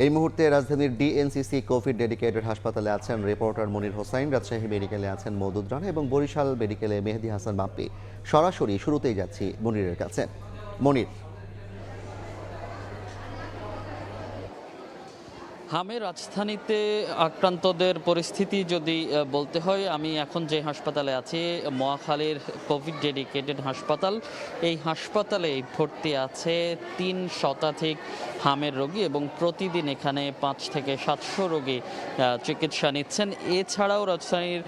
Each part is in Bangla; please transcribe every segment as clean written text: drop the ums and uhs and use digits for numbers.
এই মুহূর্তে রাজধানীর ডিএনসিসি কোভিড ডেডিকেটেড হাসপাতালে আছেন রিপোর্টার মনির হোসাইন, রাজশাহী মেডিকেলে আছেন মওদুদ রানা এবং বরিশাল মেডিকেলে মেহেদী হাসান বাপ্পি। সরাসরি শুরুতেই যাচ্ছি মনিরের কাছে। মনির, হামের রাজধানীতে আক্রান্তদের পরিস্থিতি যদি বলতে হয়, আমি এখন যে হাসপাতালে আছি মহাখালীর কোভিড ডেডিকেটেড হাসপাতাল, এই হাসপাতালে ভর্তি আছে 3 শতাধিক হামের রোগী এবং প্রতিদিন এখানে 5 থেকে 700 রোগী চিকিৎসা নিচ্ছেন। এছাড়াও রাজধানীর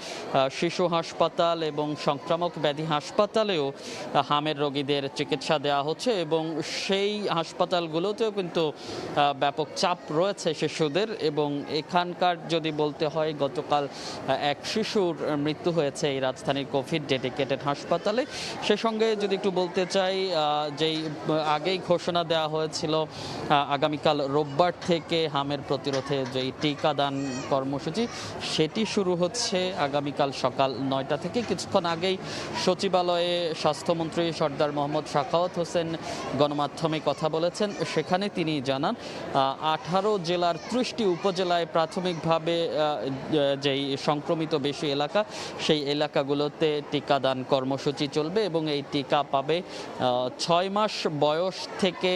শিশু হাসপাতাল এবং সংক্রামক ব্যাধি হাসপাতালেও হামের রোগীদের চিকিৎসা দেওয়া হচ্ছে এবং সেই হাসপাতালগুলোতেও কিন্তু ব্যাপক চাপ রয়েছে শিশু। এবং এখানকার যদি বলতে হয়, গতকাল এক শিশুর মৃত্যু হয়েছে এই রাজধানীর কোভিড ডেডিকেটেড হাসপাতালে। সে সঙ্গে যদি একটু বলতে চাই, যেই আগেই ঘোষণা দেওয়া হয়েছিল আগামীকাল রোববার থেকে হামের প্রতিরোধে যেই টিকাদান কর্মসূচি, সেটি শুরু হচ্ছে আগামীকাল সকাল 9টা থেকে। কিছুক্ষণ আগেই সচিবালয়ে স্বাস্থ্যমন্ত্রী সর্দার মোহাম্মদ সাখাওয়াত হোসেন গণমাধ্যমে কথা বলেছেন। সেখানে তিনি জানান 18 জেলার 30টি উপজেলায় প্রাথমিকভাবে যেই সংক্রমিত বেশি এলাকা, সেই এলাকাগুলোতে টিকাদান কর্মসূচি চলবে এবং এই টিকা পাবে 6 মাস বয়স থেকে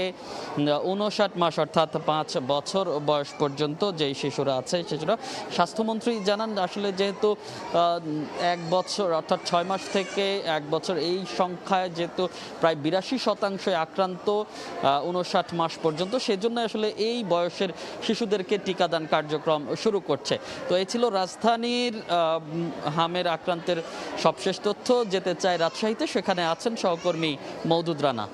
59 মাস অর্থাৎ 5 বছর বয়স পর্যন্ত যেই শিশুরা আছে শিশুরা। স্বাস্থ্যমন্ত্রী জানান আসলে যেহেতু 1 বছর অর্থাৎ 6 মাস থেকে 1 বছর এই সংখ্যায় যেহেতু প্রায় 82% আক্রান্ত 59 মাস পর্যন্ত, সেজন্য আসলে এই বয়সের শিশুদেরকে টিকাদান কার্যক্রম শুরু করছে। তো এই ছিল রাজধানীর হামের আক্রান্তের সবশেষ তথ্য। যেতে চাই রাজশাহীতে, সেখানে আছেন সহকর্মী মওদুদ রানা।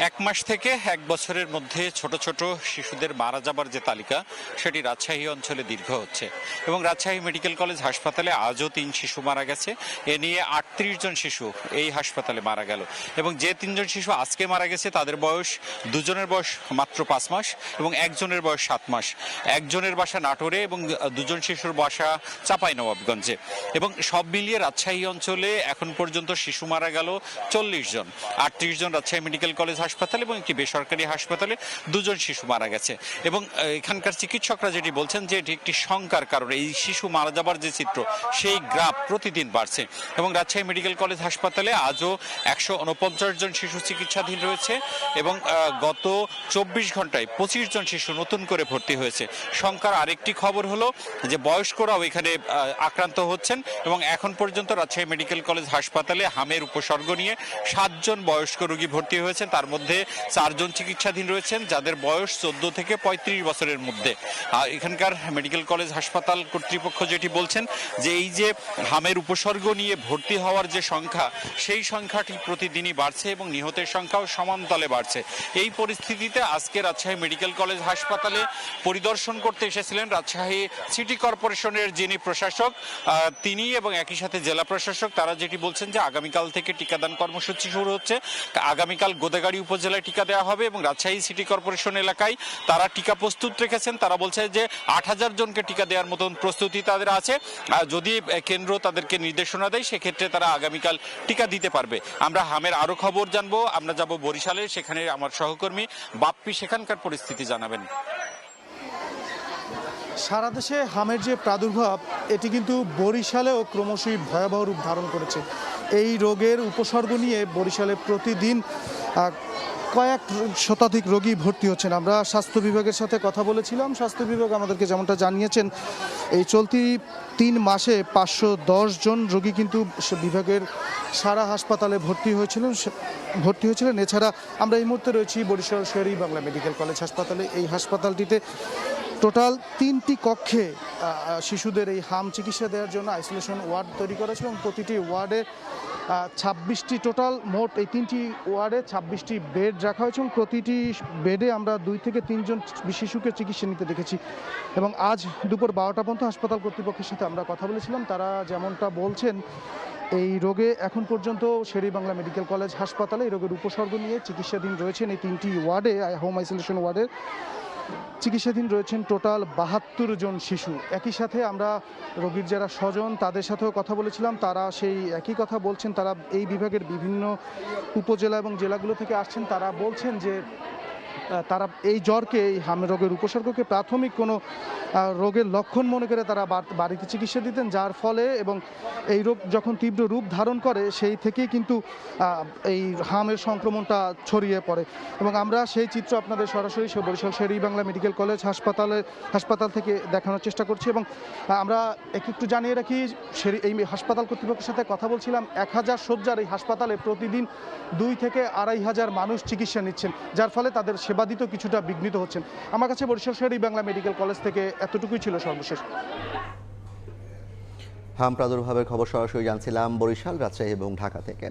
1 মাস থেকে 1 বছরের মধ্যে ছোট ছোট শিশুদের মারা যাবার যে তালিকা, সেটি রাজশাহী অঞ্চলে দীর্ঘ হচ্ছে এবং রাজশাহী মেডিকেল কলেজ হাসপাতালে আজও 3 শিশু মারা গেছে। এ নিয়ে 38 জন শিশু এই হাসপাতালে মারা গেল এবং যে 3 জন শিশু আজকে মারা গেছে তাদের বয়স, 2 জনের বয়স মাত্র 5 মাস এবং 1 জনের বয়স 7 মাস। 1 জনের বাসা নাটোরে এবং 2 জন শিশুর বাসা চাঁপাইনবাবগঞ্জে। এবং সব মিলিয়ে রাজশাহী অঞ্চলে এখন পর্যন্ত শিশু মারা গেল 40 জন। 38 জন রাজশাহী মেডিকেল কলেজ হাসপাতাল এবং একটি বেসরকারি হাসপাতালে 2 জন শিশু মারা গেছে। এবং এখানকার চিকিৎসকরা যেটি বলছেন যে এটি একটি শঙ্কার কারণে, এই শিশু মারা যাবার যে চিত্র, সেই গ্রাফ প্রতিদিন বাড়ছে। এবং রাজশাহী মেডিকেল কলেজ হাসপাতালে আজও 149 জন শিশু চিকিৎসাধীন রয়েছে এবং গত 24 ঘন্টায় 25 জন শিশু নতুন করে ভর্তি হয়েছে। শঙ্কার আরেকটি খবর হলো যে বয়স্করাও এখানে আক্রান্ত হচ্ছেন এবং এখন পর্যন্ত রাজশাহী মেডিকেল কলেজ হাসপাতালে হামের উপসর্গ নিয়ে 7 জন বয়স্ক রোগী ভর্তি হয়েছেন। তার মধ্যে 4 জন চিকিৎসাধীন রয়েছেন যাদের বয়স 14 থেকে 35 বছরের মধ্যে। এখানকার মেডিকেল কলেজ হাসপাতাল কর্তৃপক্ষ যেটি বলছেন যে এই যে হামের উপসর্গ নিয়ে ভর্তি হওয়ার যে সংখ্যা, সেই সংখ্যাটি প্রতিদিনই বাড়ছে এবং নিহতের সংখ্যাও সমানতালে বাড়ছে। এই পরিস্থিতিতে আজকে রাজশাহী মেডিকেল কলেজ হাসপাতালে পরিদর্শন করতে এসেছিলেন রাজশাহী সিটি কর্পোরেশনের যিনি প্রশাসক, তিনি এবং একই সাথে জেলা প্রশাসক। তারা যেটি বলছেন যে আগামীকাল থেকে টিকাদান কর্মসূচি শুরু হচ্ছে। আগামীকাল গোদাগাড়ি উপজেলায় টিকা দেওয়া হবে এবং রাজশাহী সিটি কর্পোরেশন এলাকায় তারা টিকা প্রস্তুত রেখেছেন। তারা বলছে যে 8000 জনকে টিকা দেওয়ার মতন প্রস্তুতি তাদের আছে। যদি কেন্দ্র তাদেরকে নির্দেশনা দেয়, সেক্ষেত্রে তারা আগামীকাল টিকা দিতে পারবে। আমরা হামের আরো খবর জানবো, আমরা যাব বরিশালে, সেখানে আমার সহকর্মী বাপ্পি সেখানকার পরিস্থিতি জানাবেন। সারা দেশে হামের যে প্রাদুর্ভাব, এটি কিন্তু বরিশালেও ক্রমশই ভয়াবহ রূপ ধারণ করেছে। এই রোগের উপসর্গ নিয়ে বরিশালে প্রতিদিন কয়েক শতাধিক রোগী ভর্তি হচ্ছেন। আমরা স্বাস্থ্য বিভাগের সাথে কথা বলেছিলাম। স্বাস্থ্য বিভাগ আমাদেরকে যেমনটা জানিয়েছেন, এই চলতি 3 মাসে 510 জন রোগী কিন্তু বিভাগের সারা হাসপাতালে ভর্তি হয়েছিলেন। এছাড়া আমরা এই মুহূর্তে রয়েছি বরিশাল শের-ই বাংলা মেডিকেল কলেজ হাসপাতালে। এই হাসপাতালটিতে টোটাল 3টি কক্ষে শিশুদের এই হাম চিকিৎসা দেওয়ার জন্য আইসোলেশন ওয়ার্ড তৈরি করেছে এবং প্রতিটি ওয়ার্ডে 26টি, টোটাল মোট এই 3টি ওয়ার্ডে 26টি বেড রাখা হয়েছে এবং প্রতিটি বেডে আমরা 2 থেকে 3 জন শিশুকে চিকিৎসা নিতে দেখেছি। এবং আজ দুপুর 12টা পর্যন্ত হাসপাতাল কর্তৃপক্ষের সাথে আমরা কথা বলেছিলাম। তারা যেমনটা বলছেন, এই রোগে এখন পর্যন্ত শের-ই বাংলা মেডিকেল কলেজ হাসপাতালে এই রোগের উপসর্গ নিয়ে চিকিৎসাধীন রয়েছেন এই 3টি ওয়ার্ডে, হোম আইসোলেশন ওয়ার্ডে চিকিৎসাধীন রয়েছেন টোটাল 72 জন শিশু। একই সাথে আমরা রোগীর যারা স্বজন তাদের সাথেও কথা বলেছিলাম। তারা সেই একই কথা বলছেন। তারা এই বিভাগের বিভিন্ন উপজেলা এবং জেলাগুলো থেকে আসছেন। তারা বলছেন যে তারা এই জ্বরকে, এই হাম রোগের উপসর্গকে প্রাথমিক কোনো রোগের লক্ষণ মনে করে তারা বাড়িতে চিকিৎসা দিতেন, যার ফলে এবং এই রোগ যখন তীব্র রূপ ধারণ করে সেই থেকেই কিন্তু এই হামের সংক্রমণটা ছড়িয়ে পড়ে। এবং আমরা সেই চিত্র আপনাদের সরাসরি বরিশাল শের-ই-বাংলা মেডিকেল কলেজ হাসপাতাল থেকে দেখানোর চেষ্টা করছি। এবং আমরা একটু জানিয়ে রাখি, এই হাসপাতাল কর্তৃপক্ষের সাথে কথা বলছিলাম, 1000 শয্যার এই হাসপাতালে প্রতিদিন 2 থেকে 2500 মানুষ চিকিৎসা নিচ্ছেন, যার ফলে তাদের সেবা দিতে কিছুটা বিঘ্নিত হচ্ছেন। আমার কাছে বরিশাল শের-ই-বাংলা মেডিকেল কলেজ থেকে এতটুকুই ছিল সর্বশেষ। হাম প্রাদুর্ভাবের খবর সরাসরি জানছিলাম বরিশাল, রাজশাহী এবং ঢাকা থেকে।